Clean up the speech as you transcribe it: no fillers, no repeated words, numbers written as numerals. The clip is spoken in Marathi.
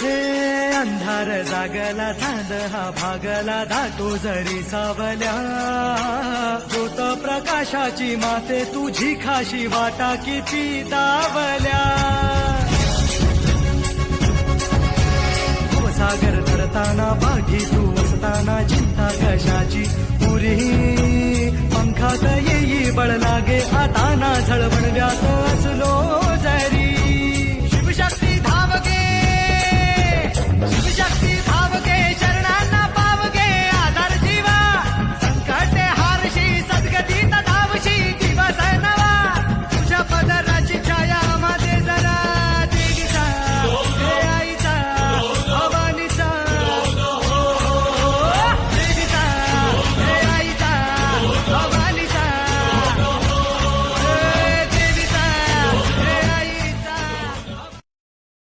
हे अंधार जागला चांद हा भागला दाटो जरी सावल्या ज्योत प्रकाशाची माते तुझी खाशी वाटा किती दावल्या सागर तरताना पाठी तू असताना चिंता कशाची पुरी पंखात येई बळ लागे आता ना झळवण व्यातो